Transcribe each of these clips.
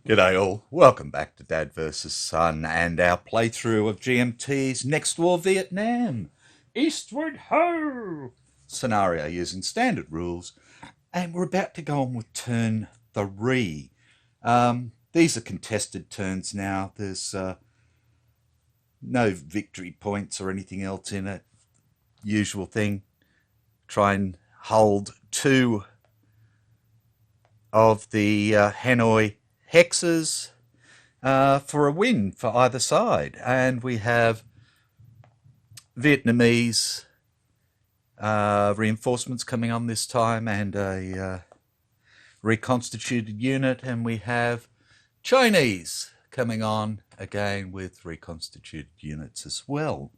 G'day all, welcome back to Dad vs Son and our playthrough of GMT's Next War Vietnam Eastward Ho scenario using standard rules, and we're about to go on with turn 3. These are contested turns now. There's no victory points or anything else in it. Usual thing, try and hold 2 of the Hanoi hexes for a win for either side. And we have Vietnamese reinforcements coming on this time and a reconstituted unit, and we have Chinese coming on again with reconstituted units as well.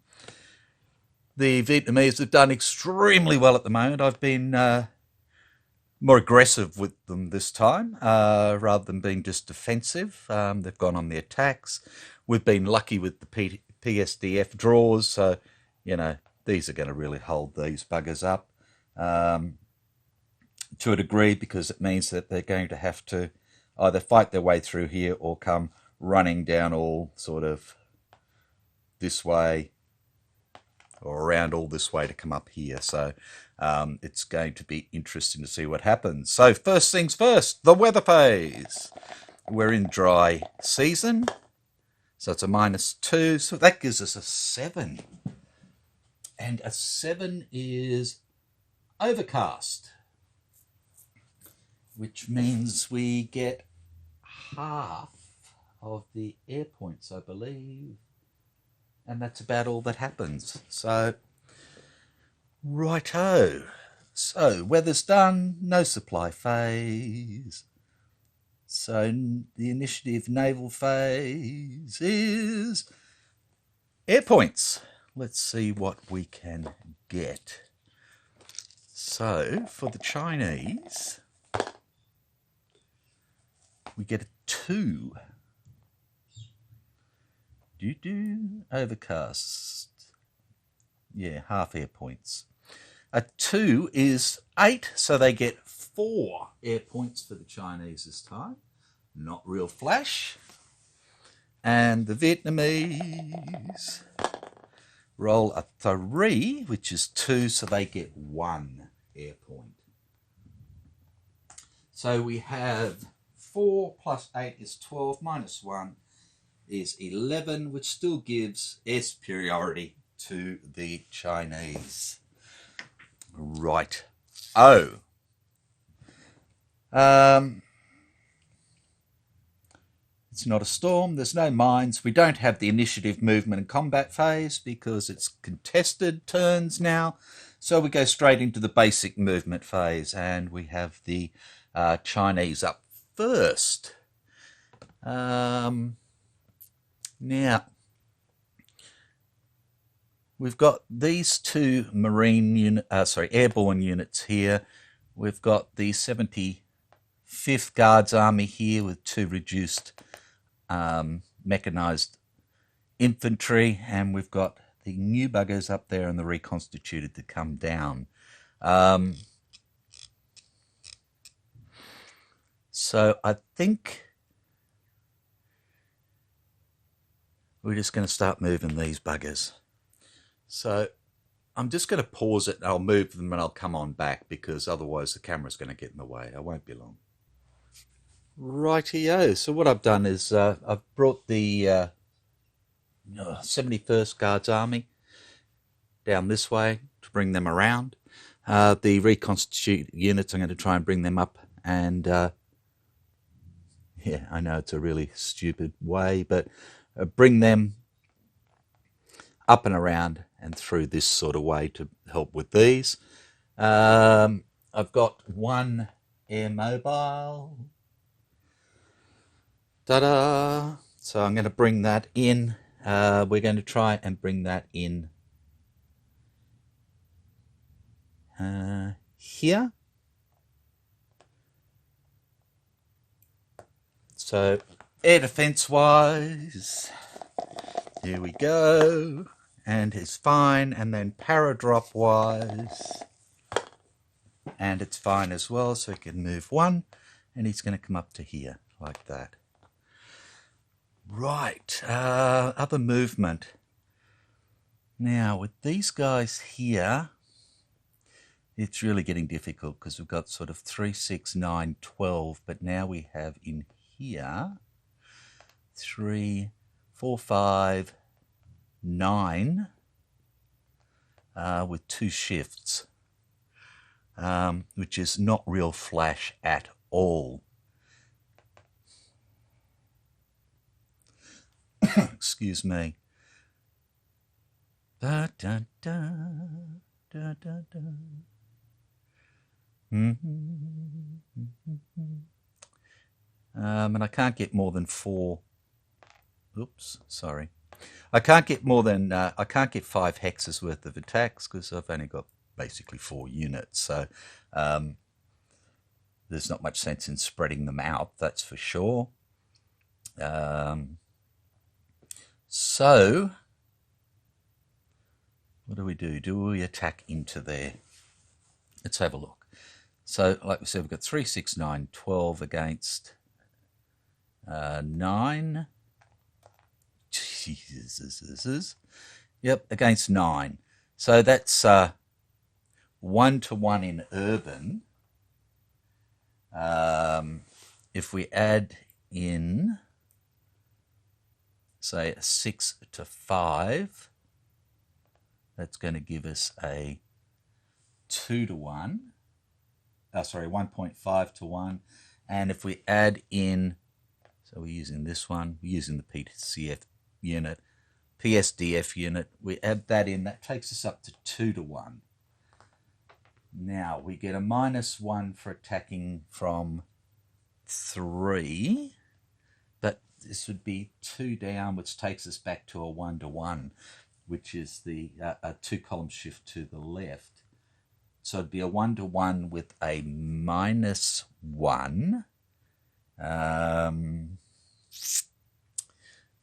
The Vietnamese have done extremely well at the moment. I've been more aggressive with them this time, rather than being just defensive. They've gone on the attacks. We've been lucky with the PSDF draws, so, you know, these are going to really hold these buggers up to a degree, because it means that they're going to have to either fight their way through here or come running down all sort of this way or around all this way to come up here. So it's going to be interesting to see what happens. So first things first, the weather phase. We're in dry season, so it's a -2, so that gives us a 7. And a 7 is overcast, which means we get half of the air points, I believe. And that's about all that happens. So, righto. So, weather's done, no supply phase. So, the initiative naval phase is air points. Let's see what we can get. So, for the Chinese, we get a 2. Overcast. Yeah, half air points. A 2 is 8, so they get 4 air points for the Chinese this time. Not real flash. And the Vietnamese roll a 3, which is 2, so they get 1 air point. So we have 4 plus 8 is 12, minus 1 is 11, which still gives air superiority to the Chinese. Right. Oh. It's not a storm. There's no mines. We don't have the initiative, movement and combat phase because it's contested turns now. So we go straight into the basic movement phase, and we have the Chinese up first. Now, we've got these 2 airborne units here. We've got the 75th Guards Army here with 2 reduced mechanized infantry, and we've got the new buggers up there and the reconstituted to come down. So I think we're just going to start moving these buggers. So I'm just going to pause it and I'll move them and I'll come on back, because otherwise the camera's going to get in the way. I won't be long. Rightio. So what I've done is I've brought the 71st Guards Army down this way to bring them around. The reconstituted units, I'm going to try and bring them up, and yeah, I know it's a really stupid way, but bring them up and around and through this sort of way to help with these. I've got 1 air mobile. Ta-da! So I'm going to bring that in. We're going to try and bring that in here. So Air defense wise, here we go, and it's fine. And then paradrop wise, and it's fine as well, so we can move one, and he's going to come up to here like that. Right, other movement. Now with these guys here, it's really getting difficult because we've got sort of 3, 6, 9, 12, but now we have in here 3, 4, 5, 9 with 2 shifts, which is not real flash at all. Excuse me. Da, da, da, da, da, da. And I can't get more than 4. Oops, sorry. I can't get more than I can't get 5 hexes worth of attacks because I've only got basically 4 units. So there's not much sense in spreading them out. That's for sure. So what do we do? Do we attack into there? Let's have a look. So like we said, we've got 3, 6, 9, 12 against 9. Jesus. Yep, against 9. So that's 1-to-1 in urban. If we add in, say, a 6-to-5, that's going to give us a 2-to-1. Sorry, 1.5-to-1. And if we add in, so we're using this one, we're using the PSDF unit, we add that in, that takes us up to 2-to-1. Now we get a -1 for attacking from 3, but this would be 2 down, which takes us back to a 1-to-1, which is the a 2-column shift to the left. So it'd be a 1-to-1 with a -1.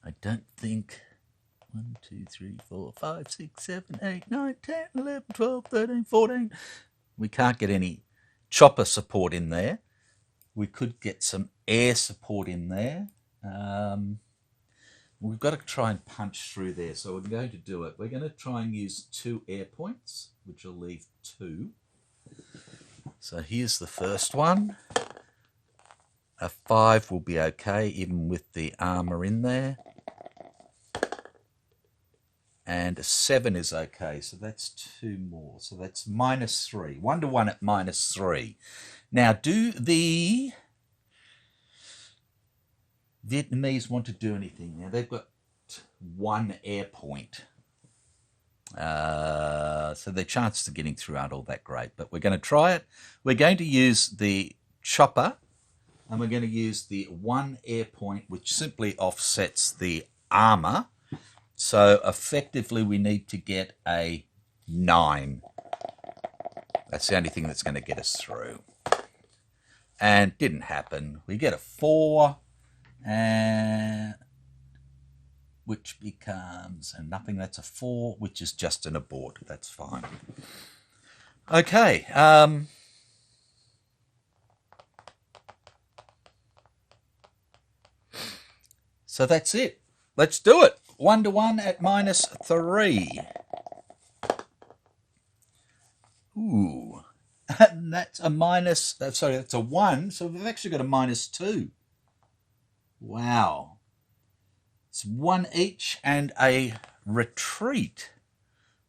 I don't think 1, 2, 3, 4, 5, 6, 7, 8, 9, 10, 11, 12, 13, 14. We can't get any chopper support in there. We could get some air support in there. We've got to try and punch through there, so we're going to do it. We're going to try and use 2 air points, which will leave 2. So here's the first one. A 5 will be okay, even with the armor in there. And a 7 is okay, so that's 2 more. So that's -3. 1-to-1 at -3. Now, do the Vietnamese want to do anything? Now, they've got 1 air point. So their chances of getting through aren't all that great, but we're going to try it. We're going to use the chopper, and we're going to use the 1 air point, which simply offsets the armor. So effectively we need to get a 9. That's the only thing that's going to get us through. And didn't happen. We get a 4, and which becomes a nothing. That's a 4, which is just an abort. That's fine. Okay. So that's it. Let's do it. 1-to-1 at -3. Ooh. And that's a that's a 1. So we've actually got a -2. Wow. It's 1 each and a retreat.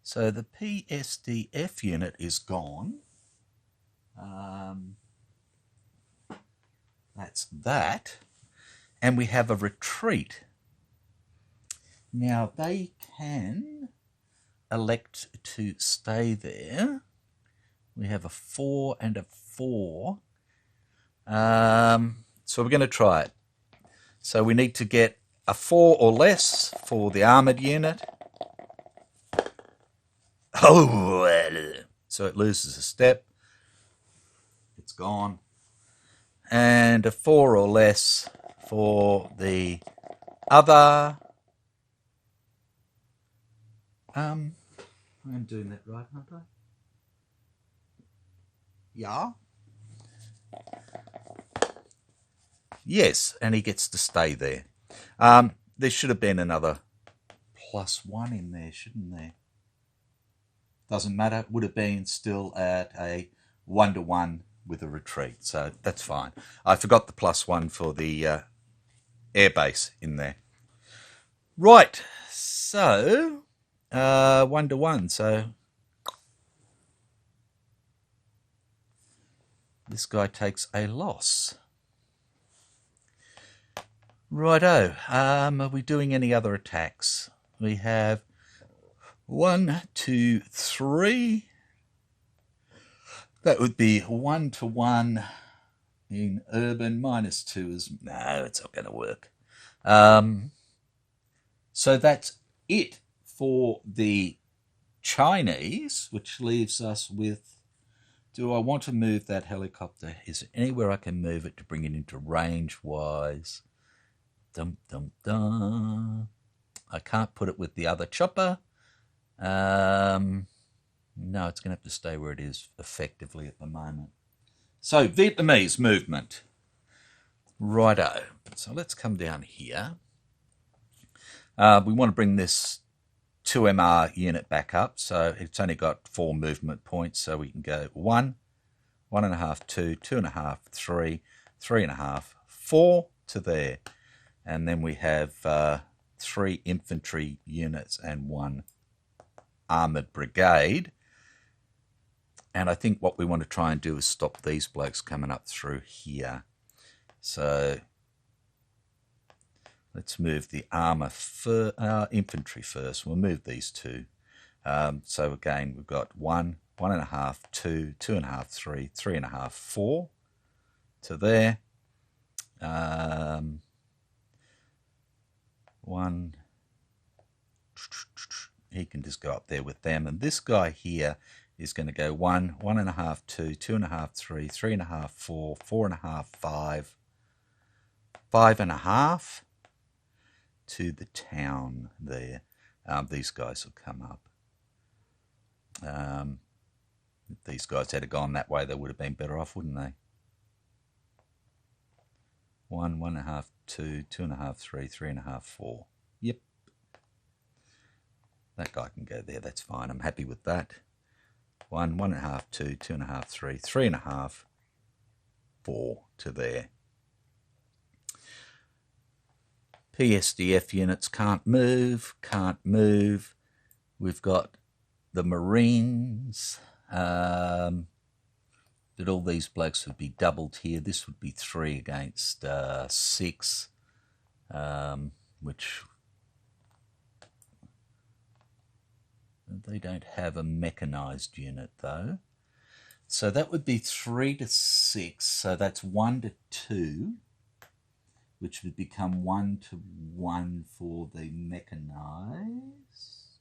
So the PSDF unit is gone. That's that. And we have a retreat. Now they can elect to stay there. We have a 4 and a 4. So we're going to try it. So we need to get a 4 or less for the armoured unit. Oh, so it loses a step. It's gone. And a 4 or less for the other. I'm doing that right, aren't I? Yeah. Yes, and he gets to stay there. There should have been another +1 in there, shouldn't there? Doesn't matter. Would have been still at a 1-to-1 with a retreat, so that's fine. I forgot the +1 for the airbase in there. Right, so 1-to-1. So this guy takes a loss. Righto. Are we doing any other attacks? We have 1, 2, 3. That would be 1-to-1 in urban. -2 is no, it's not going to work. So that's it for the Chinese, which leaves us with, do I want to move that helicopter? Is there anywhere I can move it to bring it into range-wise? Dum, dum, dum. I can't put it with the other chopper. No, it's going to have to stay where it is effectively at the moment. So, Vietnamese movement. Righto. So let's come down here. We want to bring this 2MR unit back up. So it's only got 4 movement points. So we can go 1, 1.5, 2, 2.5, 3, 3.5, 4 to there. And then we have 3 infantry units and 1 armoured brigade. And I think what we want to try and do is stop these blokes coming up through here. So let's move the infantry first. We'll move these 2. So again, we've got 1, 1.5, 2, 2.5, 3, 3.5, 4 to there. 1. He can just go up there with them. And this guy here is going to go 1, 1.5, 2, 2.5, 3, 3.5, 4, 4.5, 5, 5.5 to the town there. These guys will come up. If these guys had gone that way, they would have been better off, wouldn't they? 1, 1.5, 2, 2.5, 3, 3.5, 4. Yep. That guy can go there. That's fine. I'm happy with that. 1, 1.5, 2, 2.5, 3, 3.5, 4 to there. PSDF units can't move. We've got the Marines. That all these blokes would be doubled here. This would be 3 against 6, which they don't have a mechanized unit though. So that would be 3 to 6. So that's 1 to 2, which would become 1 to 1 for the mechanized.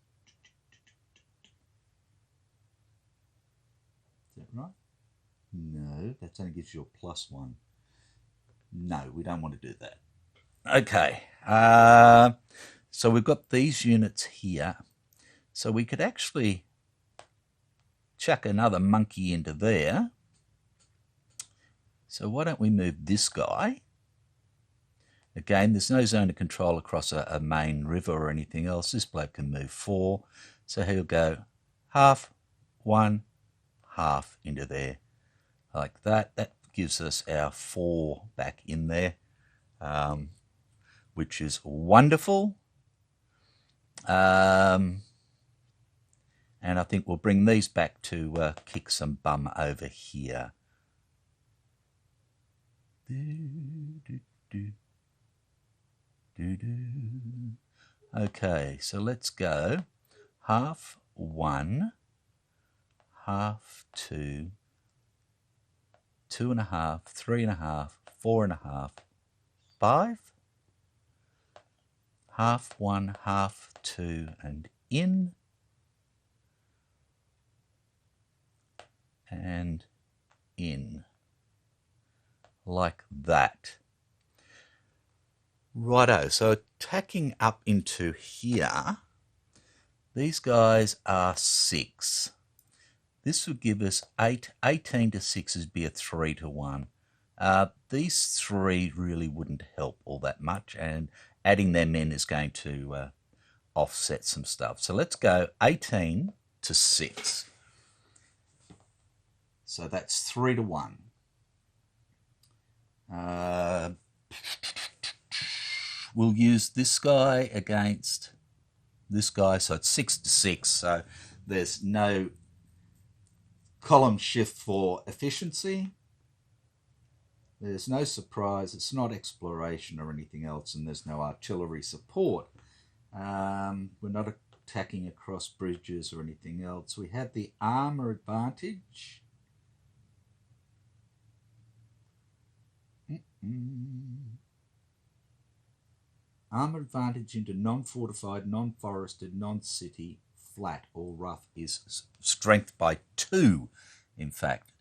Is that right? No, that only gives you a +1. No, we don't want to do that. Okay, so we've got these units here. So we could actually chuck another monkey into there. So why don't we move this guy? Again, there's no zone of control across a main river or anything else. This bloke can move 4. So he'll go half, 1, half into there. Like that. That gives us our 4 back in there, which is wonderful. And I think we'll bring these back to kick some bum over here. Okay, so let's go half 1, half 2, 2.5, 3.5, 4.5, 5, half 1, half 2, and in, and in, like that. Righto, so attacking up into here, these guys are 6. This would give us 8. 18 to 6 would be a 3 to 1. These 3 really wouldn't help all that much, and adding them in is going to offset some stuff. So let's go 18 to 6. So that's 3 to 1. We'll use this guy against this guy, so it's 6 to 6. So there's no column shift for efficiency. There's no surprise. It's not exploration or anything else, and there's no artillery support. We're not attacking across bridges or anything else. We have the armor advantage. Armor advantage into non-fortified, non-forested, non-city, flat or rough is strength by 2, in fact.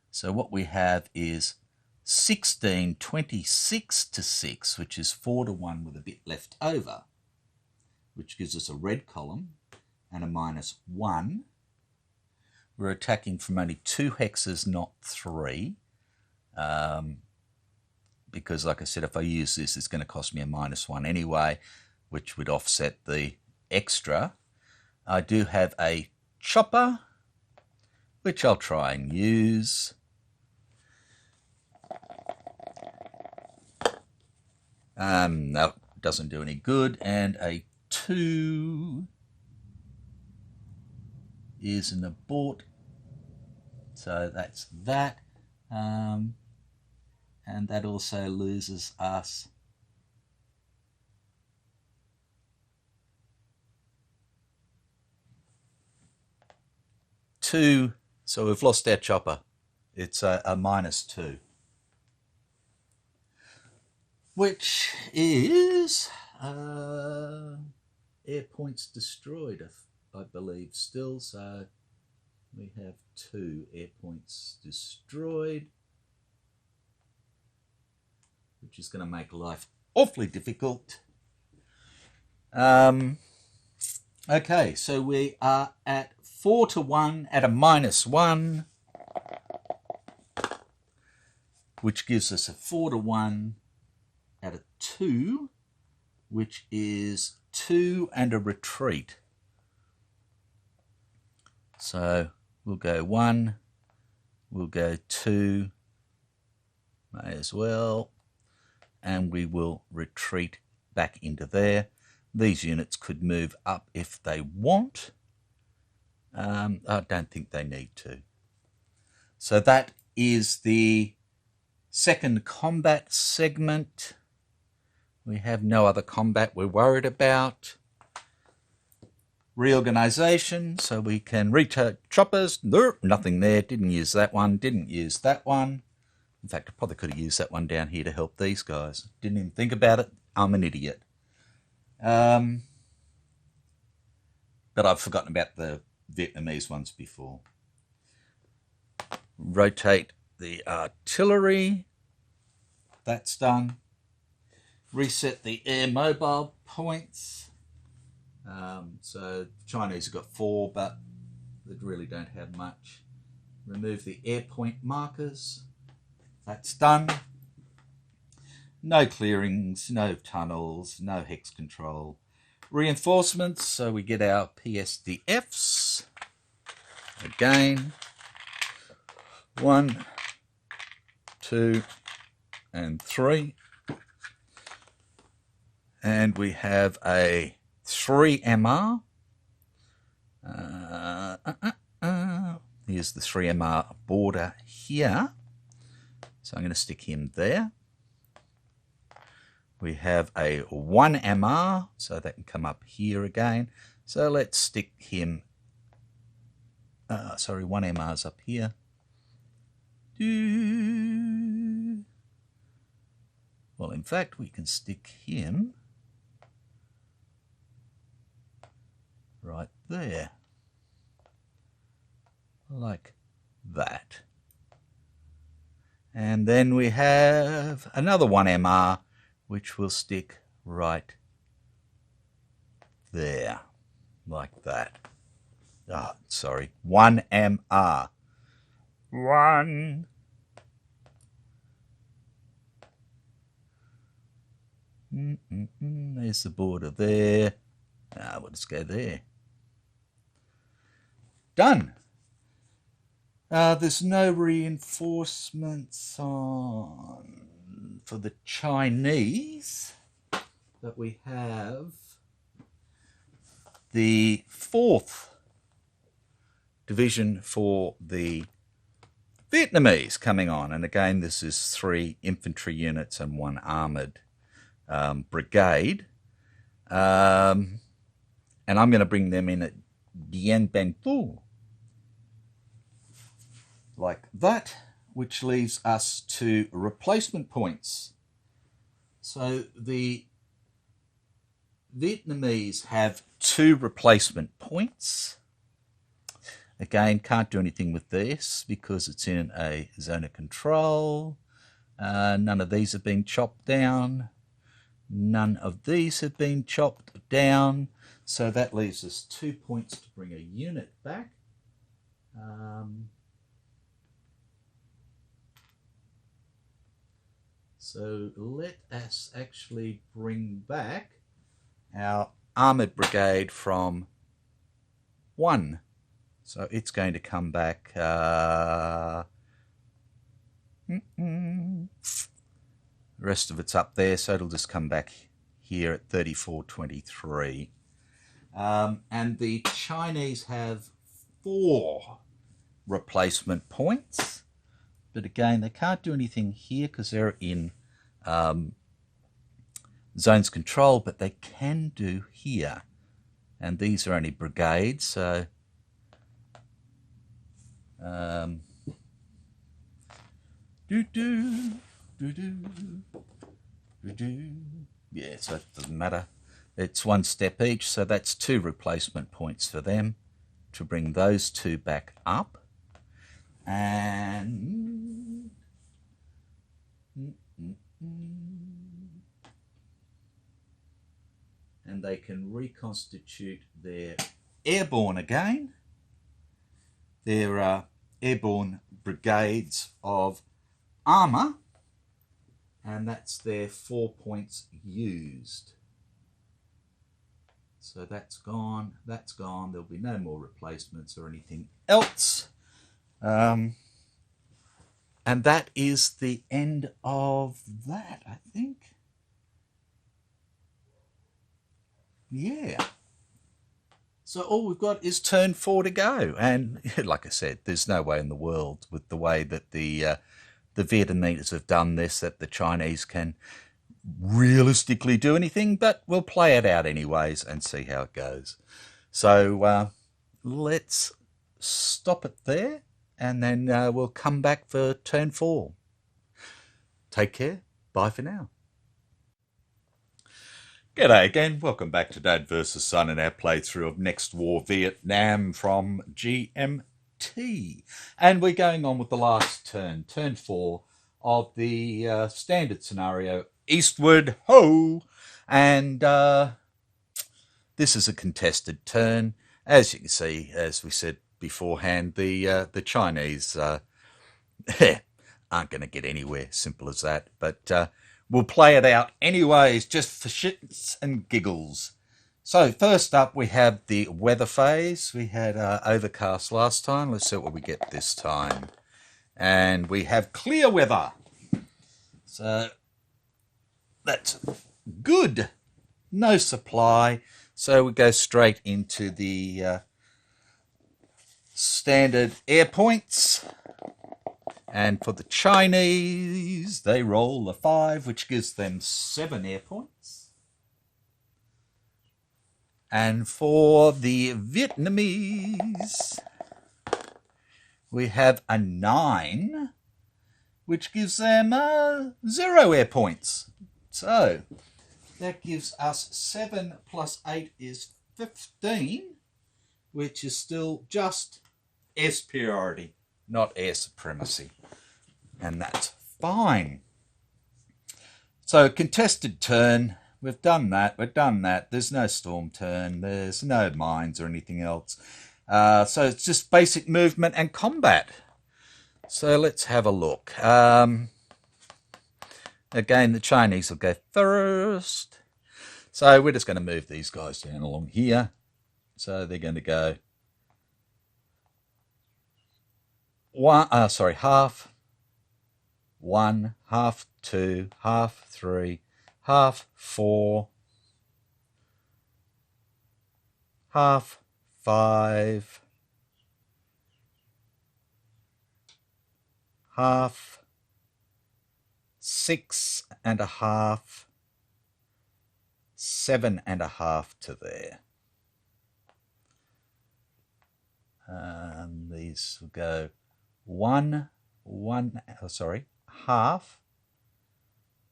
So what we have is 16, 26 to 6, which is 4 to 1 with a bit left over, which gives us a red column and a -1. We're attacking from only 2 hexes, not 3. Because, like I said, if I use this, it's going to cost me a -1 anyway, which would offset the extra. I do have a chopper, which I'll try and use. No, doesn't do any good. And a 2 is an abort. So that's that. And that also loses us two. So we've lost our chopper. It's a -2, which is air points destroyed, I believe, still. So we have 2 air points destroyed, which is going to make life awfully difficult. Okay, so we are at 4 to 1 at a -1, which gives us a 4 to 1 at a 2, which is 2 and a retreat. So we'll go 1, we'll go 2, may as well. And we will retreat back into there. These units could move up if they want. I don't think they need to. So that is the second combat segment. We have no other combat we're worried about. Reorganization, so we can retake choppers. Nothing there, didn't use that one, didn't use that one. In fact, I probably could have used that one down here to help these guys. Didn't even think about it. I'm an idiot. But I've forgotten about the Vietnamese ones before. Rotate the artillery. That's done. Reset the air mobile points. So the Chinese have got 4, but they really don't have much. Remove the air point markers. That's done. No clearings, no tunnels, no hex control. Reinforcements, so we get our PSDFs. Again, 1, 2, and 3. And we have a 3 MR. Here's the 3 MR border here. So I'm going to stick him there. We have a 1 MR, so that can come up here again. So let's stick him, 1 MR's up here. Well, in fact, we can stick him right there, like that. And then we have another 1 MR, which we'll stick right there, like that. Ah, sorry, 1 MR. 1. There's the border there. We'll just go there. Done. There's no reinforcements on for the Chinese, but we have the 4th Division for the Vietnamese coming on. And again, this is 3 infantry units and 1 armoured brigade. And I'm going to bring them in at Dien Bien Phu, like that, which leaves us to replacement points. So the Vietnamese have 2 replacement points. Again, can't do anything with this because it's in a zone of control. None of these have been chopped down. None of these have been chopped down. So that leaves us 2 points to bring a unit back. So let us actually bring back our armoured brigade from 1. So it's going to come back. The rest of it's up there, so it'll just come back here at 3423. And the Chinese have 4 replacement points. But again, they can't do anything here because they're in zones control, but they can do here. And these are only brigades, so yeah, so it doesn't matter. It's 1 step each, so that's 2 replacement points for them to bring those 2 back up. And they can reconstitute their airborne again. Their airborne brigades of armour, and that's their 4 points used. So that's gone, there'll be no more replacements or anything else. And that is the end of that, I think. Yeah. So all we've got is turn 4 to go. And like I said, there's no way in the world with the way that the Vietnamese have done this that the Chinese can realistically do anything, but we'll play it out anyways and see how it goes. So let's stop it there, and then we'll come back for turn 4. Take care. Bye for now. G'day again. Welcome back to Dad vs. Son and our playthrough of Next War Vietnam from GMT. And we're going on with the last turn, turn 4 of the standard scenario, Eastward, ho! And this is a contested turn. As you can see, as we said beforehand, the Chinese aren't going to get anywhere, simple as that. But we'll play it out anyways, just for shits and giggles. So first up, we have the weather phase. We had overcast last time. Let's see what we get this time. And we have clear weather. So that's good. No supply. So we go straight into the standard air points. And for the Chinese, they roll a 5, which gives them 7 air points. And for the Vietnamese, we have a 9, which gives them 0 air points. So that gives us 7 plus 8 is 15, which is still just air superiority, not air supremacy. And that's fine. So contested turn, we've done that. We've done that. There's no storm turn. There's no mines or anything else. So it's just basic movement and combat. So let's have a look. Again, the Chinese will go first. So we're just going to move these guys down along here. So they're going to go half, 1, half 2, half 3, half 4, half 5, half 6.5, 7.5 to there. And these will go half,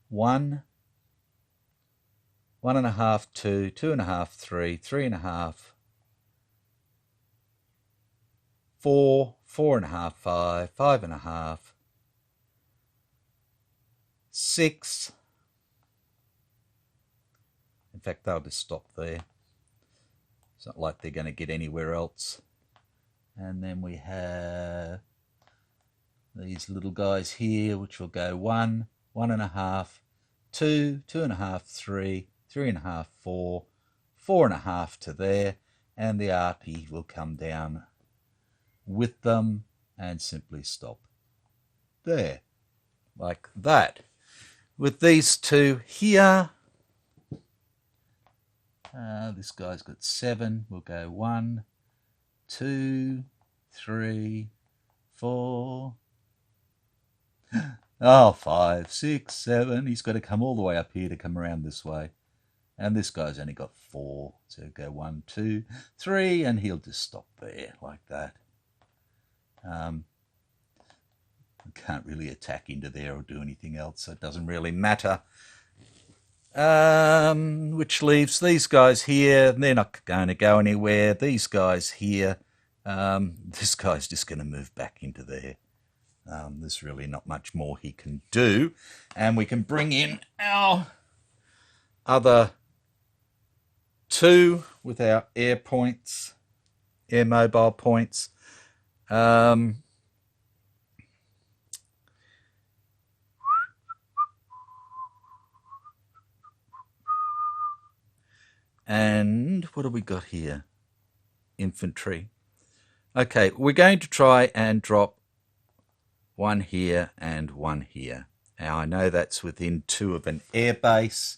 1, 1.5, 2, 2.5, 3, 3.5, 4, 4.5, 5, 5.5, 6. In fact, they'll just stop there. It's not like they're going to get anywhere else. And then we have these little guys here, which will go 1, 1.5, 2, 2.5, 3, 3.5, 4, 4.5 to there. And the RP will come down with them and simply stop there, like that. With these two here, this guy's got 7. We'll go 1, 2, 3, 4, 5, 6, 7. He's got to come all the way up here to come around this way. And this guy's only got 4. So go 1, 2, 3, and he'll just stop there like that. Can't really attack into there or do anything else, so it doesn't really matter. Which leaves these guys here. They're not going to go anywhere. These guys here, this guy's just going to move back into there. There's really not much more he can do. And we can bring in our other 2 with our air points, air mobile points. And what have we got here? Infantry. Okay, we're going to try and drop 1 here and 1 here. Now, I know that's within 2 of an air base.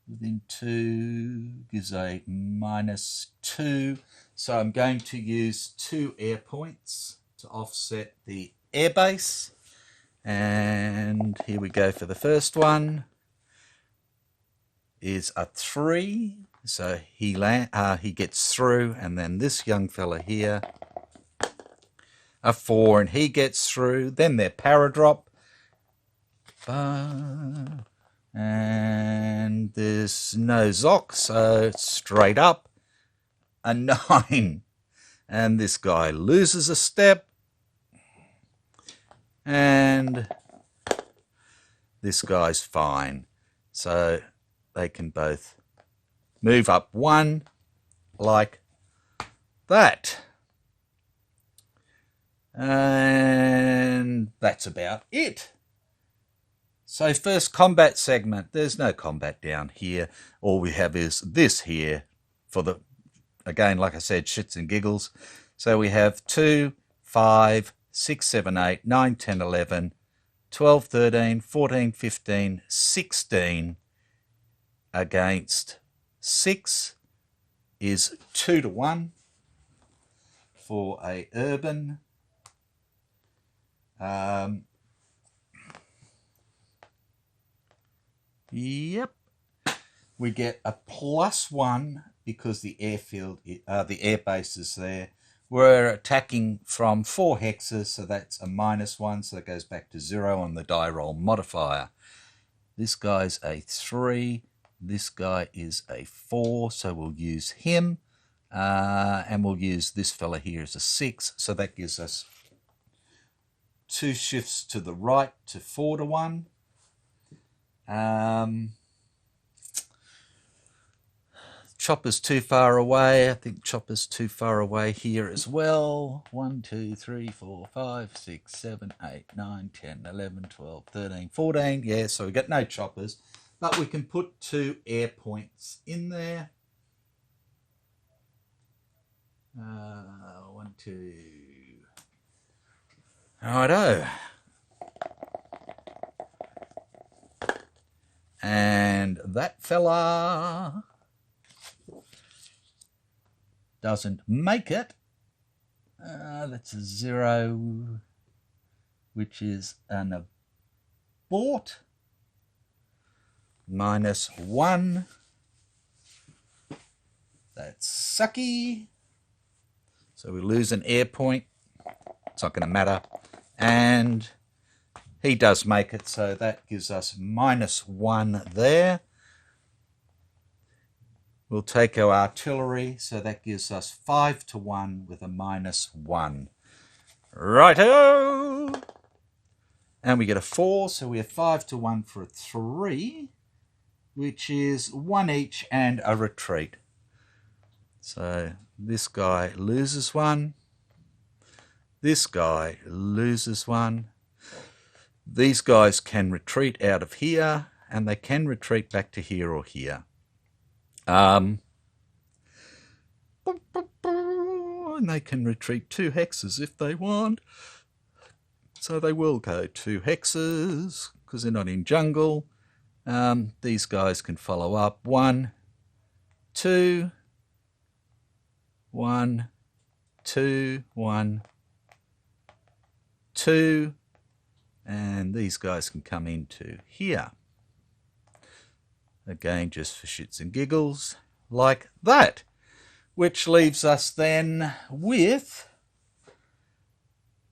Within 2 gives a -2. So I'm going to use 2 air points to offset the air base. And here we go for the first one. Is a 3. So he gets through, and then this young fella here, a 4, and he gets through. Then their paradrop. And there's no Zoc, so straight up a 9. And this guy loses a step. And this guy's fine. So they can both move up 1 like that. And that's about it. So first combat segment, there's no combat down here. All we have is this here for the, again, like I said, shits and giggles. So we have 2, 5, 6, 7, 8, 9, 10, 11, 12, 13, 14, 15, 16 against 6 is 2 to 1 for a urban. Yep. We get a +1 because the airfield, the air base is there. We're attacking from 4 hexes, so that's a -1, so it goes back to 0 on the die roll modifier. This guy's a 3. This guy is a 4, so we'll use him. and we'll use this fella here as a 6, so that gives us 2 shifts to the right to 4 to 1. Chopper's too far away. I think Chopper's too far away here as well. 1, 2, 3, 4, 5, 6, 7, 8, 9, 10, 11, 12, 13, 14. Yeah, so we got no choppers. But we can put 2 air points in there. 1, 2. Righto. And that fella doesn't make it. That's a 0, which is an abort. -1. That's sucky. So we lose an air point. It's not going to matter. And he does make it, so that gives us -1 there. We'll take our artillery, so that gives us 5 to 1 with a -1. Righto! And we get a 4, so we have 5 to 1 for a 3, which is 1 each and a retreat. So this guy loses 1. This guy loses 1. These guys can retreat out of here, and they can retreat back to here or here. And they can retreat 2 hexes if they want. So they will go 2 hexes because they're not in jungle. These guys can follow up. 1, 2, 1, 2, 1, 2. And these guys can come into here. Again, just for shits and giggles, like that. Which leaves us then with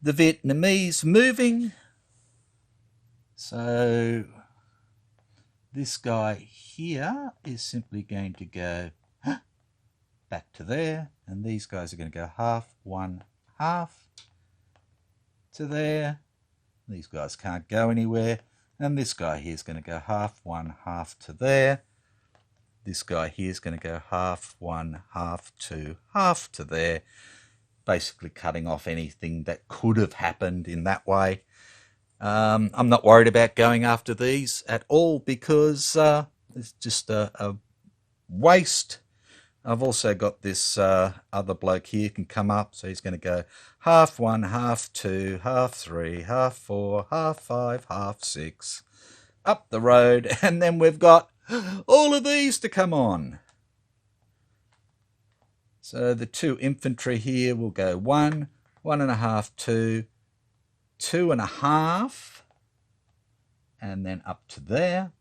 the Vietnamese moving. So this guy here is simply going to go back to there. And these guys are going to go half, 1, half to there. These guys can't go anywhere. And this guy here is going to go half, 1, half to there. This guy here is going to go half, 1, half, 2, half to there. Basically cutting off anything that could have happened in that way. I'm not worried about going after these at all because it's just a waste. I've also got this other bloke here can come up, so he's going to go half 1, half 2, half 3, half 4, half 5, half 6, up the road, and then we've got all of these to come on. So the 2 infantry here will go 1, 1.5, 2, 2.5, and then up to there.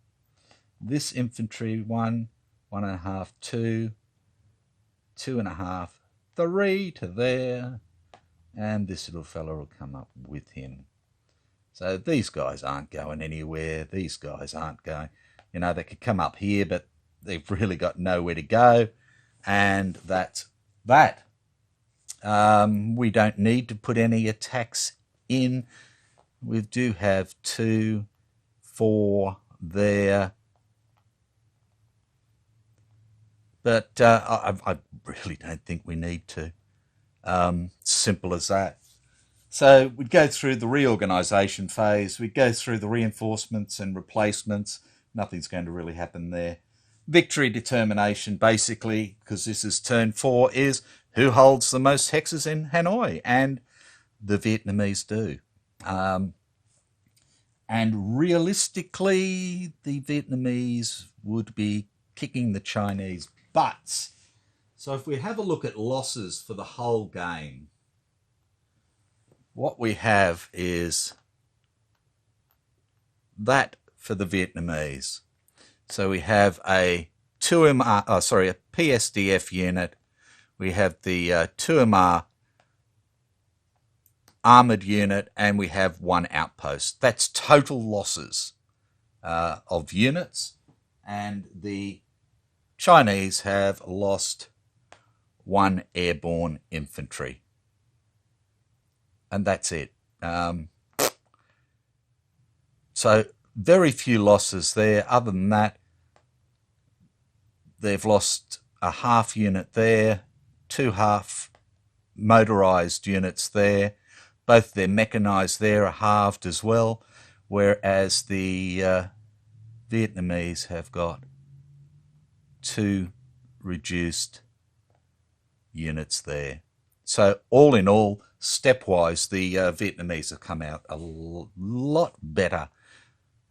This infantry 1, 1.5, 2, 2.5, 3 to there, and this little fella will come up with him. So these guys aren't going anywhere. These guys aren't going, you know, they could come up here, but they've really got nowhere to go, and that's that. We don't need to put any attacks in. We do have 2, 4 there. But I really don't think we need to. Simple as that. So we'd go through the reorganisation phase. We'd go through the reinforcements and replacements. Nothing's going to really happen there. Victory determination, basically, because this is turn 4, is who holds the most hexes in Hanoi? And the Vietnamese do. And realistically, the Vietnamese would be kicking the Chinese butts. So if we have a look at losses for the whole game, what we have is that for the Vietnamese. So we have a a PSDF unit. We have the 2MR armoured unit, and we have 1 outpost. That's total losses of units, and the Chinese have lost 1 airborne infantry. And that's it. So very few losses there. Other than that, they've lost a half unit there, 2 half motorised units there. Both their mechanised there are halved as well, whereas the Vietnamese have got 2 reduced units there. So all in all, stepwise, the Vietnamese have come out a lot better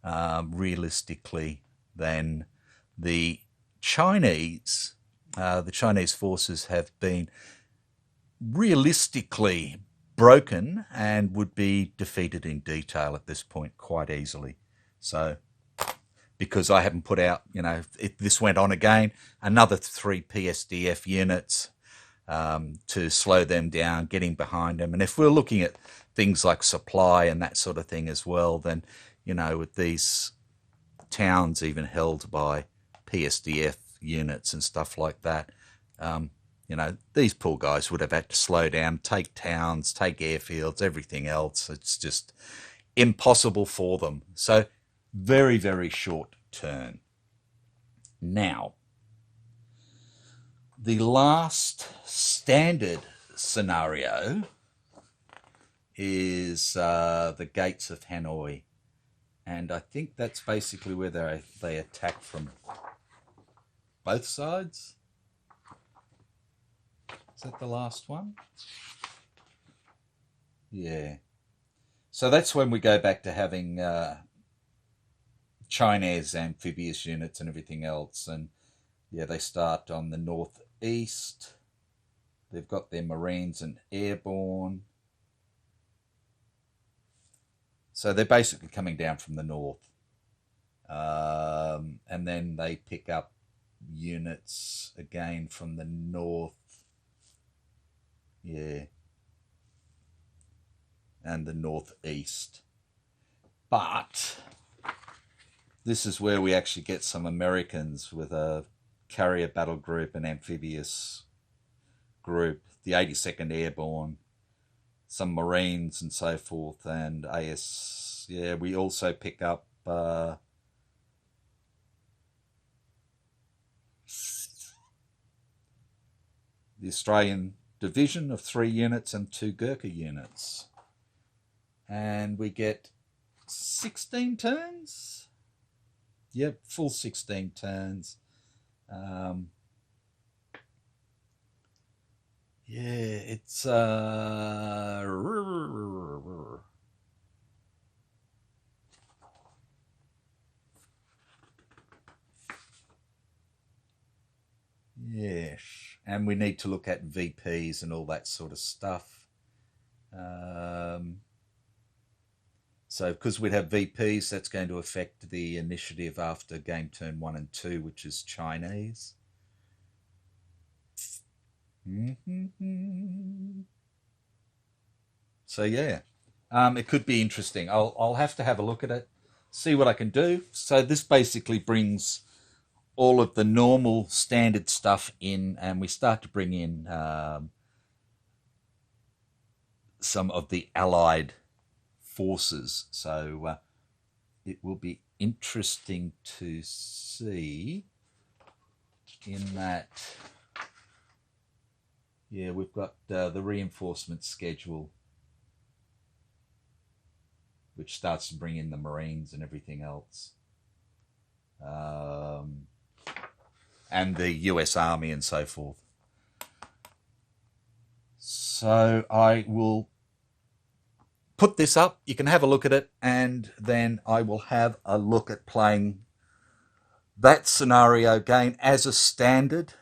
realistically than the Chinese. The Chinese forces have been realistically broken and would be defeated in detail at this point quite easily. So because I haven't put out, if this went on again, another 3 PSDF units to slow them down, getting behind them. And if we're looking at things like supply and that sort of thing as well, then, with these towns even held by PSDF units and stuff like that, these poor guys would have had to slow down, take towns, take airfields, everything else. It's just impossible for them. So very, very short turn. Now, the last standard scenario is the Gates of Hanoi. And I think that's basically where they attack from both sides. Is that the last one? Yeah. So that's when we go back to having Chinese amphibious units and everything else. And yeah, they start on the northeast. They've got their Marines and airborne. So they're basically coming down from the north. And then they pick up units again from the north. Yeah. And the northeast. But this is where we actually get some Americans with a carrier battle group, an amphibious group, the 82nd Airborne, some Marines and so forth, and AS. Yeah, we also pick up the Australian division of 3 units and 2 Gurkha units. And we get 16 turns? Yep, full 16 turns. Yeah, it's yes, and we need to look at VPs and all that sort of stuff. So because we'd have VPs, that's going to affect the initiative after game turn 1 and 2, which is Chinese. So yeah, it could be interesting. I'll have to have a look at it, see what I can do. So this basically brings all of the normal standard stuff in, and we start to bring in some of the allied forces. So it will be interesting to see in that. Yeah, we've got the reinforcement schedule, which starts to bring in the Marines and everything else. And the US Army and so forth. So I will put this up. You can have a look at it, and then I will have a look at playing that scenario game as a standard.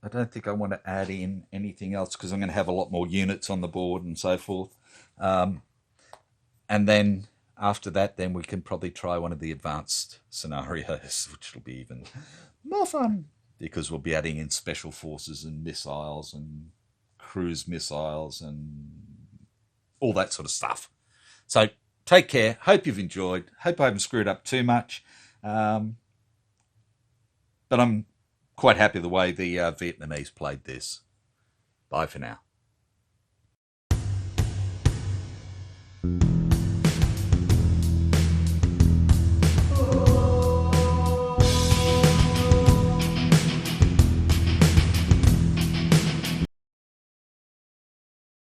I don't think I want to add in anything else because I'm going to have a lot more units on the board and so forth. And then after that, then we can probably try one of the advanced scenarios, which will be even more fun because we'll be adding in special forces and missiles and cruise missiles and all that sort of stuff. So take care. Hope you've enjoyed. Hope I haven't screwed up too much. But I'm quite happy the way the Vietnamese played this. Bye for now.